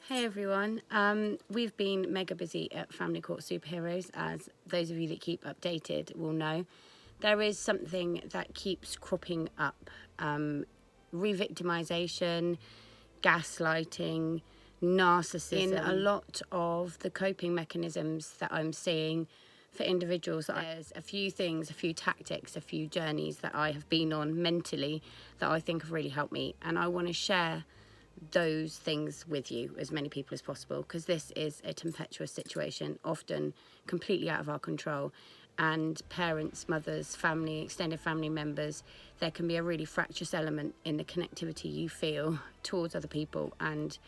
Hey everyone, we've been mega busy at Family Court Superheroes, as those of you that keep updated will know. There is something that keeps cropping up, re-victimisation, gaslighting, narcissism, in a lot of the coping mechanisms that I'm seeing for individuals. There's a few things, a few tactics, a few journeys that I have been on mentally that I think have really helped me, and I want to share those things with you, as many people as possible, because this is a tempestuous situation, often completely out of our control, and parents, mothers, family, extended family members, there can be a really fractious element in the connectivity you feel towards other people, and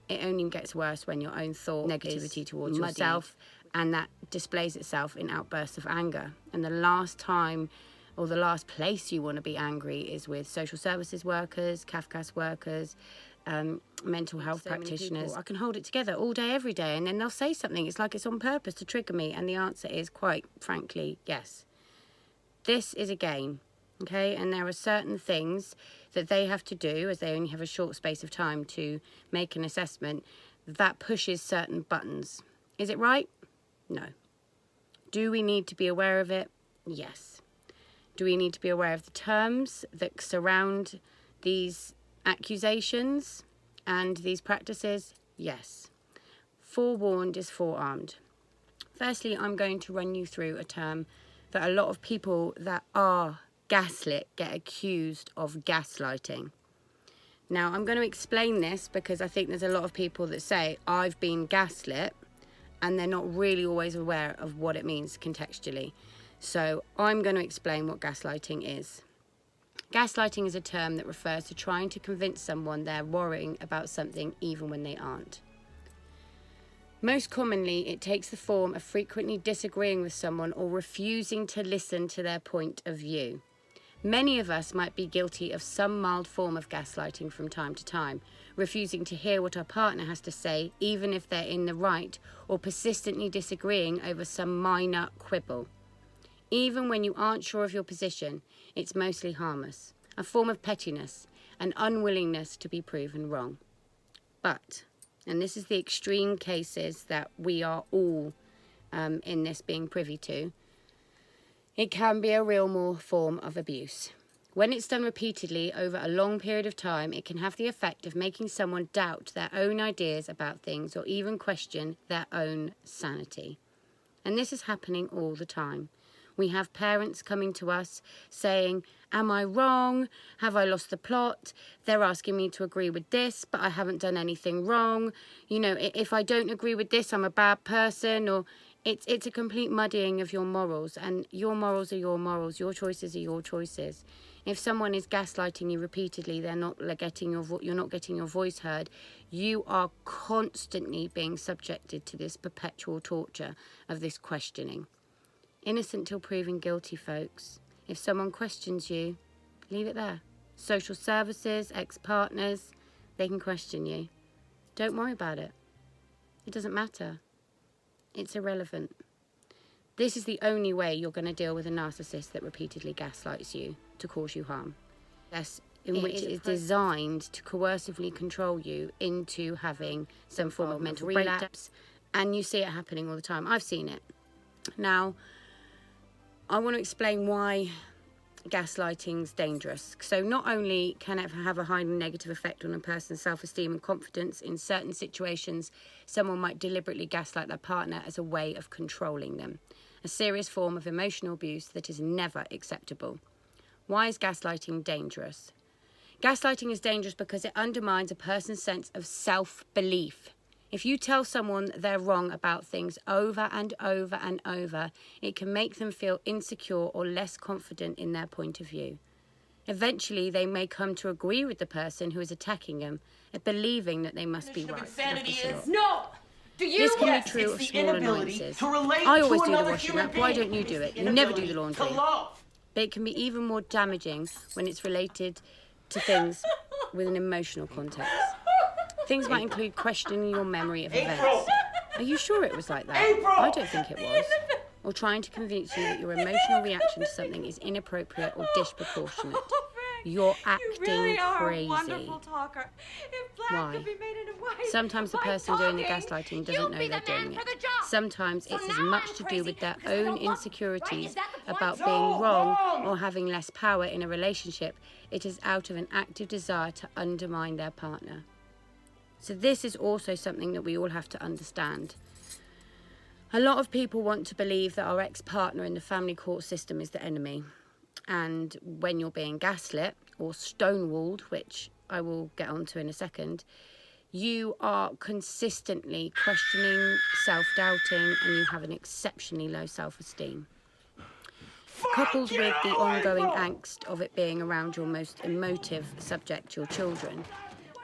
it only gets worse when your own thought negativity towards yourself, and that displays itself in outbursts of anger. And the last time or the last place you want to be angry is with social services workers, CAFCAS workers, mental health practitioners. I can hold it together all day, every day, and then they'll say something. It's like it's on purpose to trigger me, and the answer is, quite frankly, yes. This is a game, okay? And there are certain things that they have to do, as they only have a short space of time to make an assessment, that pushes certain buttons. Is it right? No. Do we need to be aware of it? Yes. Do we need to be aware of the terms that surround these accusations and these practices? Yes. Forewarned is forearmed. Firstly, I'm going to run you through a term that a lot of people that are gaslit get accused of gaslighting. Now, I'm going to explain this because I think there's a lot of people that say, I've been gaslit, and they're not really always aware of what it means contextually. So I'm going to explain what gaslighting is. Gaslighting is a term that refers to trying to convince someone they're worrying about something even when they aren't. Most commonly, it takes the form of frequently disagreeing with someone or refusing to listen to their point of view. Many of us might be guilty of some mild form of gaslighting from time to time, refusing to hear what our partner has to say, even if they're in the right, or persistently disagreeing over some minor quibble. Even when you aren't sure of your position, it's mostly harmless, a form of pettiness, an unwillingness to be proven wrong. But, and this is the extreme cases that we are all in this being privy to, it can be a real form of abuse. When it's done repeatedly over a long period of time, it can have the effect of making someone doubt their own ideas about things or even question their own sanity. And this is happening all the time. We have parents coming to us saying, am I wrong? Have I lost the plot? They're asking me to agree with this, but I haven't done anything wrong. You know, if I don't agree with this, I'm a bad person. Or it's a complete muddying of your morals, and your morals are your morals. Your choices are your choices. If someone is gaslighting you repeatedly, you're not getting your voice heard. You are constantly being subjected to this perpetual torture of this questioning. Innocent till proven guilty, folks. If someone questions you, leave it there. Social services, ex-partners, they can question you. Don't worry about it. It doesn't matter. It's irrelevant. This is the only way you're going to deal with a narcissist that repeatedly gaslights you to cause you harm. Yes, in which it is designed to coercively control you into having some form of mental relapse. And you see it happening all the time. I've seen it. Now, I want to explain why gaslighting's dangerous. So not only can it have a highly negative effect on a person's self-esteem and confidence, in certain situations, someone might deliberately gaslight their partner as a way of controlling them. A serious form of emotional abuse that is never acceptable. Why is gaslighting dangerous? Gaslighting is dangerous because it undermines a person's sense of self-belief. If you tell someone they're wrong about things over and over and over, it can make them feel insecure or less confident in their point of view. Eventually, they may come to agree with the person who is attacking them, believing that they must be right. Insanity is no. Do you? This can be true of small annoyances. I always do the washing up. Why don't you do it? You never do the laundry. But it can be even more damaging when it's related to things with an emotional context. Things might include questioning your memory of events. Are you sure it was like that? I don't think it was. Or trying to convince you that your emotional reaction to something is inappropriate or disproportionate. you're acting You really are crazy. a wonderful talker. If black Why? could be made into white, Sometimes the by person doing the talking, gaslighting doesn't you'd know be they're the man doing for it. the job. Sometimes So it's as now much I'm to do crazy with their because I don't own love 'em, right? insecurities Is that the point? about No, being wrong wrong. or having less power in a relationship. It is out of an active desire to undermine their partner. So this is also something that we all have to understand. A lot of people want to believe that our ex-partner in the family court system is the enemy. And when you're being gaslit or stonewalled, which I will get onto in a second, you are consistently questioning, self-doubting, and you have an exceptionally low self-esteem. Coupled with the ongoing angst of it being around your most emotive subject, your children,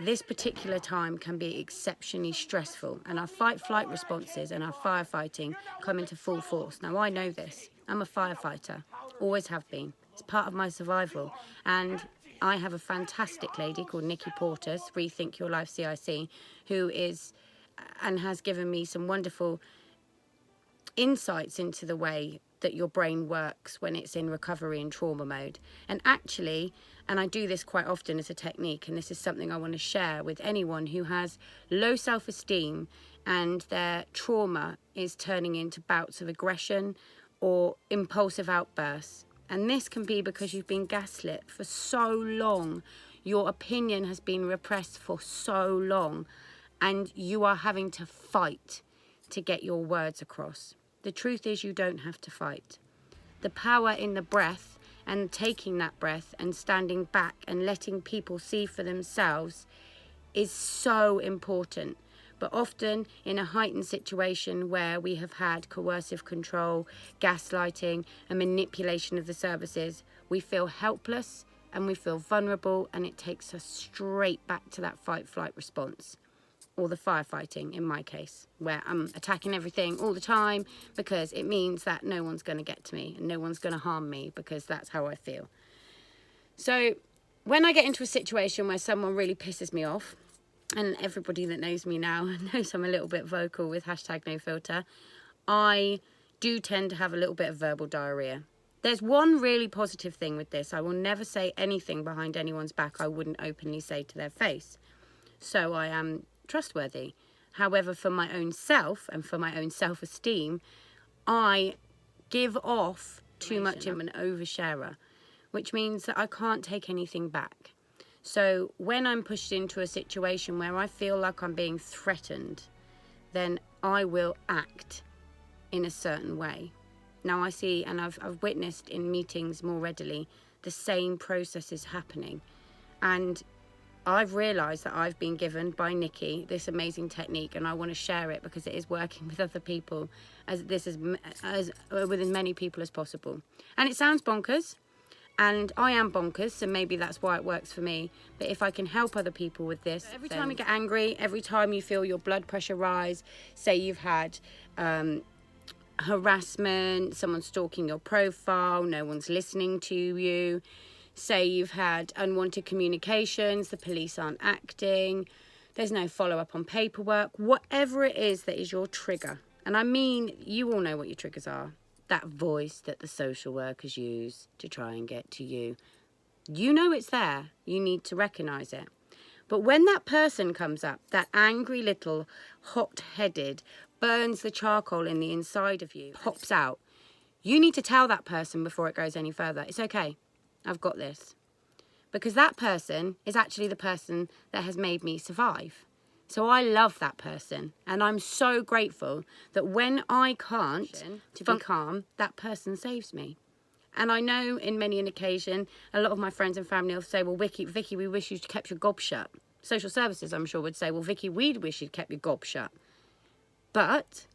this particular time can be exceptionally stressful, and our fight-flight responses and our firefighting come into full force. Now, I know this. I'm a firefighter, always have been. It's part of my survival, and I have a fantastic lady called Nikki Porter's, Rethink Your Life CIC, who is and has given me some wonderful insights into the way that your brain works when it's in recovery and trauma mode. And actually, and I do this quite often as a technique, and this is something I want to share with anyone who has low self-esteem and their trauma is turning into bouts of aggression or impulsive outbursts. And this can be because you've been gaslit for so long. Your opinion has been repressed for so long, and you are having to fight to get your words across. The truth is, you don't have to fight. The power in the breath and taking that breath and standing back and letting people see for themselves is so important. But often in a heightened situation where we have had coercive control, gaslighting and manipulation of the services, we feel helpless and we feel vulnerable, and it takes us straight back to that fight-flight response. Or the firefighting, in my case, where I'm attacking everything all the time because it means that no one's going to get to me and no one's going to harm me, because that's how I feel. So when I get into a situation where someone really pisses me off, and everybody that knows me now knows I'm a little bit vocal with #NoFilter, I do tend to have a little bit of verbal diarrhea. There's one really positive thing with this. I will never say anything behind anyone's back I wouldn't openly say to their face. So I am trustworthy. However, for my own self and for my own self-esteem, I give off too much. I'm an oversharer, which means that I can't take anything back. So when I'm pushed into a situation where I feel like I'm being threatened, then I will act in a certain way. Now I see, and I've witnessed in meetings more readily, the same processes happening. And I've realised that I've been given by Nikki this amazing technique, and I want to share it because it is working with other people, as with as many people as possible. And it sounds bonkers, and I am bonkers, so maybe that's why it works for me. But if I can help other people with this, every time you get angry, every time you feel your blood pressure rise, say you've had harassment, someone stalking your profile, no one's listening to you, say you've had unwanted communications, the police aren't acting, there's no follow-up on paperwork, whatever it is that is your trigger. And I mean, you all know what your triggers are. That voice that the social workers use to try and get to you. You know it's there. You need to recognise it. But when that person comes up, that angry little hot-headed, burns the charcoal in the inside of you, pops out, you need to tell that person before it goes any further, it's okay, I've got this. Because that person is actually the person that has made me survive. So I love that person, and I'm so grateful that when I can't to be calm, that person saves me. And I know in many an occasion, a lot of my friends and family will say, well, Vicky, we wish you'd kept your gob shut. Social services, I'm sure, would say, well, Vicky, we'd wish you'd kept your gob shut. But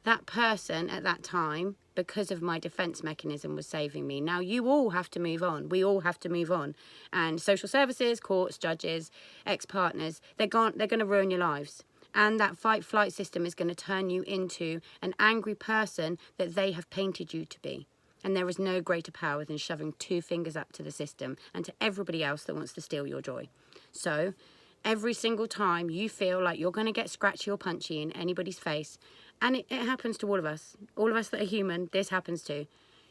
that person at that time, because of my defence mechanism, was saving me. Now, you all have to move on. We all have to move on. And social services, courts, judges, ex-partners, they're going to ruin your lives. And that fight-flight system is going to turn you into an angry person that they have painted you to be. And there is no greater power than shoving 2 fingers up to the system and to everybody else that wants to steal your joy. So every single time you feel like you're going to get scratchy or punchy in anybody's face, and it happens to all of us that are human, this happens to,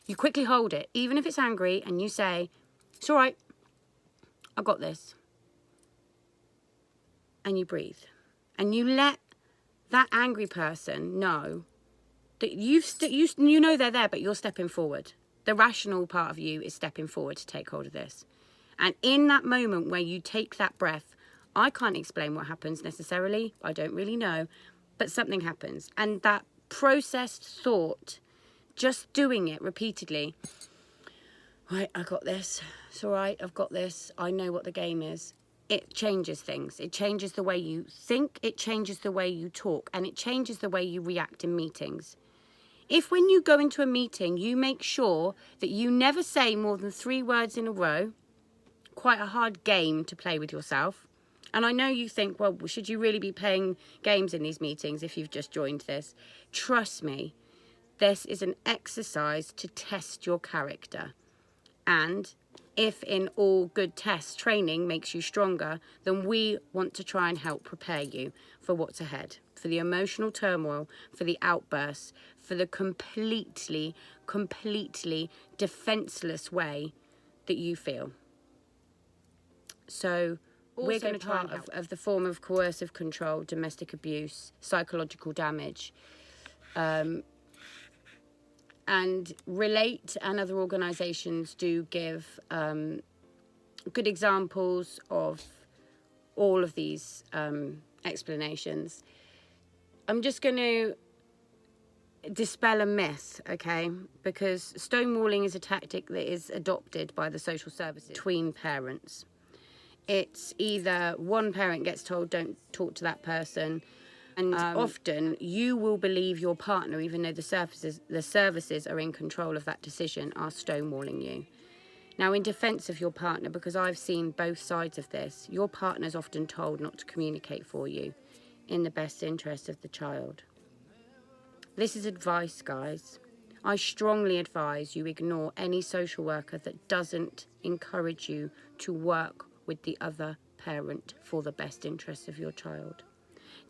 you quickly hold it, even if it's angry, and you say, it's all right, I got this. And you breathe. And you let that angry person know that you know they're there, but you're stepping forward. The rational part of you is stepping forward to take hold of this. And in that moment where you take that breath, I can't explain what happens necessarily. I don't really know. But something happens. And that processed thought, just doing it repeatedly. Right, I got this. It's all right, I've got this. I know what the game is. It changes things. It changes the way you think. It changes the way you talk. And it changes the way you react in meetings. If when you go into a meeting, you make sure that you never say more than 3 words in a row, quite a hard game to play with yourself. And I know you think, well, should you really be playing games in these meetings if you've just joined this? Trust me, this is an exercise to test your character. And if in all good tests, training makes you stronger, then we want to try and help prepare you for what's ahead, for the emotional turmoil, for the outbursts, for the completely defenseless way that you feel. So we're going to try and help of the form of coercive control, domestic abuse, psychological damage, and Relate and other organisations do give good examples of all of these explanations. I'm just going to dispel a myth, okay? Because stonewalling is a tactic that is adopted by the social services between parents. It's either one parent gets told, don't talk to that person, and often you will believe your partner, even though the services are in control of that decision, are stonewalling you. Now, in defence of your partner, because I've seen both sides of this, your partner's often told not to communicate for you in the best interest of the child. This is advice, guys. I strongly advise you ignore any social worker that doesn't encourage you to work with the other parent for the best interest of your child.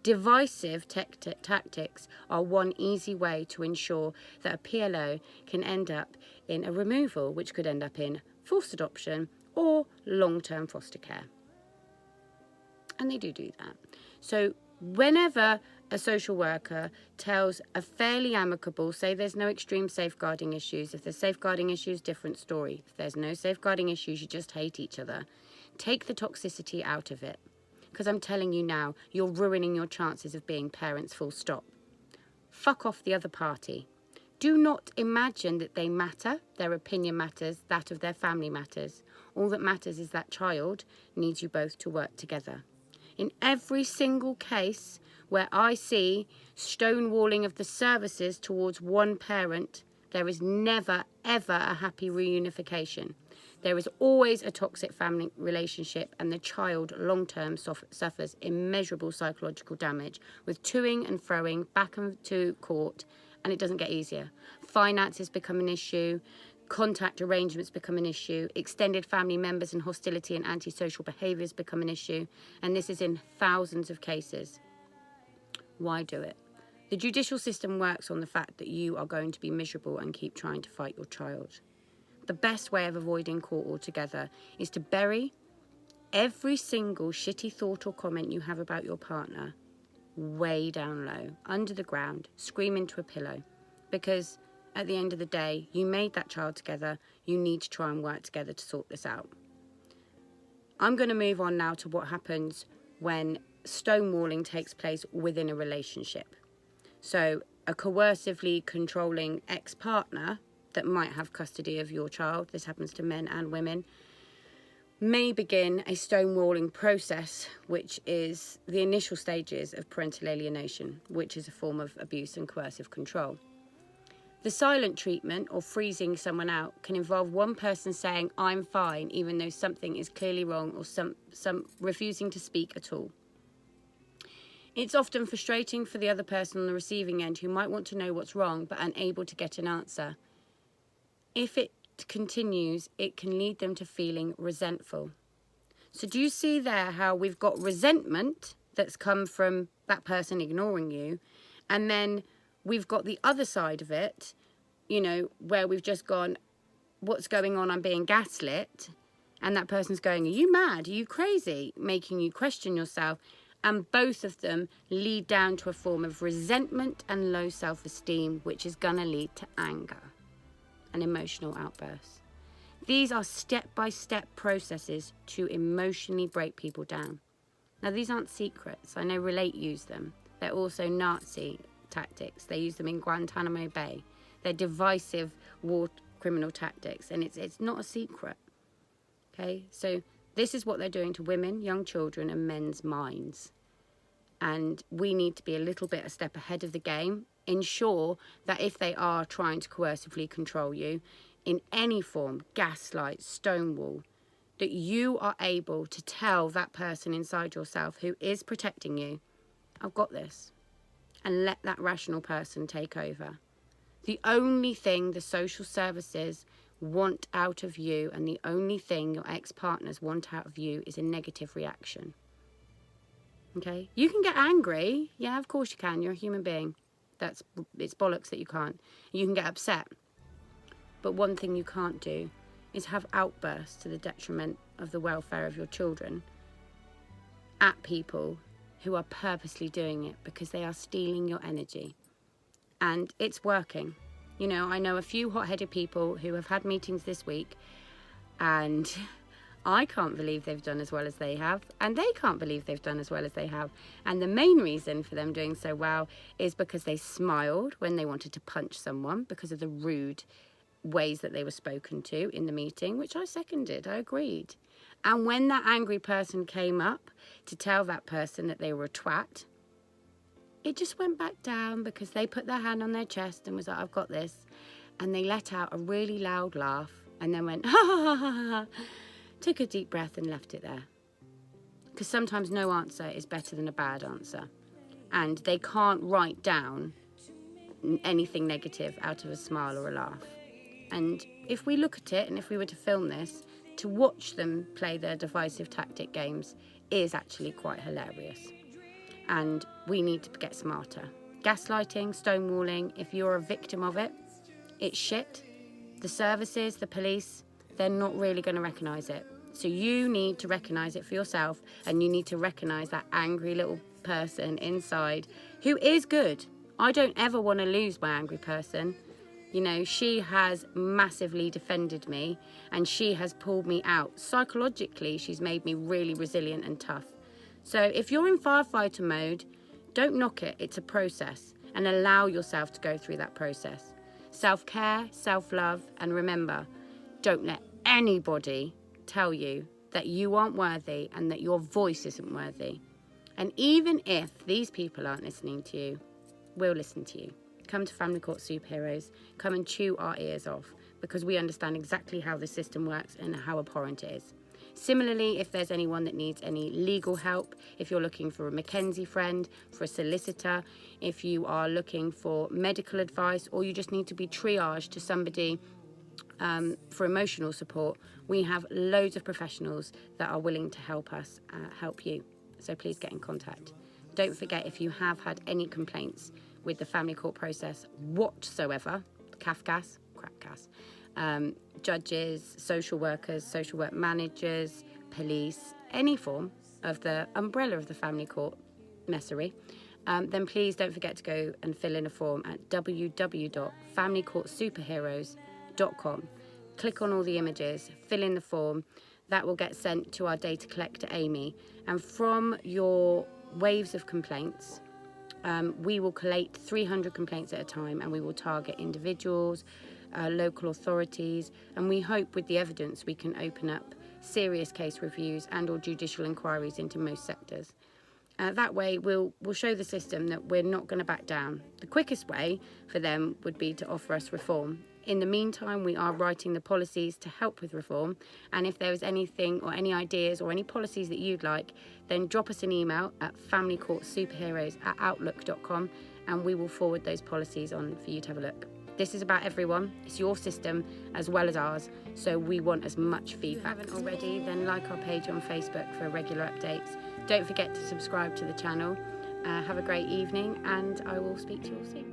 Divisive tactics are one easy way to ensure that a PLO can end up in a removal, which could end up in forced adoption or long-term foster care. And they do that. So whenever a social worker tells a fairly amicable, say there's no extreme safeguarding issues. If there's safeguarding issues, different story. If there's no safeguarding issues, you just hate each other. Take the toxicity out of it. Because I'm telling you now, you're ruining your chances of being parents, full stop. Fuck off the other party. Do not imagine that they matter. Their opinion matters, that of their family matters. All that matters is that child needs you both to work together. In every single case where I see stonewalling of the services towards one parent, there is never, ever a happy reunification. There is always a toxic family relationship, and the child long-term suffers immeasurable psychological damage with toing and throwing back and to court, and it doesn't get easier. Finances become an issue, contact arrangements become an issue, extended family members and hostility and antisocial behaviours become an issue, and this is in thousands of cases. Why do it? The judicial system works on the fact that you are going to be miserable and keep trying to fight your child. The best way of avoiding court altogether is to bury every single shitty thought or comment you have about your partner way down low, under the ground, scream into a pillow. Because at the end of the day, you made that child together. You need to try and work together to sort this out. I'm going to move on now to what happens when stonewalling takes place within a relationship. So a coercively controlling ex-partner that might have custody of your child, this happens to men and women, may begin a stonewalling process, which is the initial stages of parental alienation, which is a form of abuse and coercive control. The silent treatment, or freezing someone out, can involve one person saying, "I'm fine," even though something is clearly wrong, or some refusing to speak at all. It's often frustrating for the other person on the receiving end who might want to know what's wrong but unable to get an answer. If it continues, it can lead them to feeling resentful. So do you see there how we've got resentment that's come from that person ignoring you, and then we've got the other side of it, you know, where we've just gone, what's going on, I'm being gaslit, And that person's going, are you mad? Are you crazy? Making you question yourself. And both of them lead down to a form of resentment and low self-esteem, which is going to lead to anger and emotional outbursts. These are step-by-step processes to emotionally break people down. Now, these aren't secrets. I know Relate use them. They're also Nazi tactics. They use them in Guantanamo Bay. They're divisive war criminal tactics, and it's not a secret. Okay, so this is what they're doing to women, young children, and men's minds. And we need to be a little bit a step ahead of the game. Ensure that if they are trying to coercively control you in any form, gaslight, stonewall, that you are able to tell that person inside yourself who is protecting you, I've got this. And let that rational person take over. The only thing the social services want out of you, and the only thing your ex-partners want out of you, is a negative reaction. Okay? You can get angry. Yeah, of course you can. You're a human being. It's bollocks that you can't. You can get upset. But one thing you can't do is have outbursts to the detriment of the welfare of your children at people who are purposely doing it because they are stealing your energy. And it's working. You know, I know a few hot-headed people who have had meetings this week, and I can't believe they've done as well as they have, and they can't believe they've done as well as they have. And the main reason for them doing so well is because they smiled when they wanted to punch someone because of the rude ways that they were spoken to in the meeting, which I seconded, I agreed. And when that angry person came up to tell that person that they were a twat, it just went back down because they put their hand on their chest and was like, I've got this. And they let out a really loud laugh and then went, ha ha ha ha ha, took a deep breath and left it there. Because sometimes no answer is better than a bad answer. And they can't write down anything negative out of a smile or a laugh. And if we look at it, and if we were to film this, to watch them play their divisive tactic games is actually quite hilarious. And we need to get smarter. Gaslighting, stonewalling, if you're a victim of it, it's shit. The services, the police, they're not really going to recognise it. So you need to recognise it for yourself, and you need to recognise that angry little person inside who is good. I don't ever want to lose my angry person. You know, she has massively defended me, and she has pulled me out. Psychologically, she's made me really resilient and tough. So if you're in firefighter mode, don't knock it. It's a process, and allow yourself to go through that process. Self-care, self-love, and remember, don't let anybody tell you that you aren't worthy and that your voice isn't worthy. And even if these people aren't listening to you, we'll listen to you. Come to Family Court Superheroes. Come and chew our ears off, because we understand exactly how the system works and how abhorrent it is. Similarly, if there's anyone that needs any legal help, if you're looking for a Mackenzie friend, for a solicitor, if you are looking for medical advice, or you just need to be triaged to somebody for emotional support, we have loads of professionals that are willing to help us help you. So please get in contact. Don't forget, if you have had any complaints with the family court process whatsoever, CAFCAS, judges, social workers, social work managers, police, any form of the umbrella of the family court messery, then please don't forget to go and fill in a form at www.familycourtsuperheroes.com. Click on all the images, fill in the form. That will get sent to our data collector, Amy. And from your waves of complaints, we will collate 300 complaints at a time, and we will target individuals, local authorities, and we hope with the evidence we can open up serious case reviews and or judicial inquiries into most sectors. That way we'll show the system that we're not going to back down. The quickest way for them would be to offer us reform. In the meantime, we are writing the policies to help with reform, and if there is anything or any ideas or any policies that you'd like, then drop us an email at familycourtsuperheroes@outlook.com, and we will forward those policies on for you to have a look. This is about everyone. It's your system as well as ours, so we want as much feedback. If you haven't already, then like our page on Facebook for regular updates. Don't forget to subscribe to the channel. Have a great evening, and I will speak to you all soon.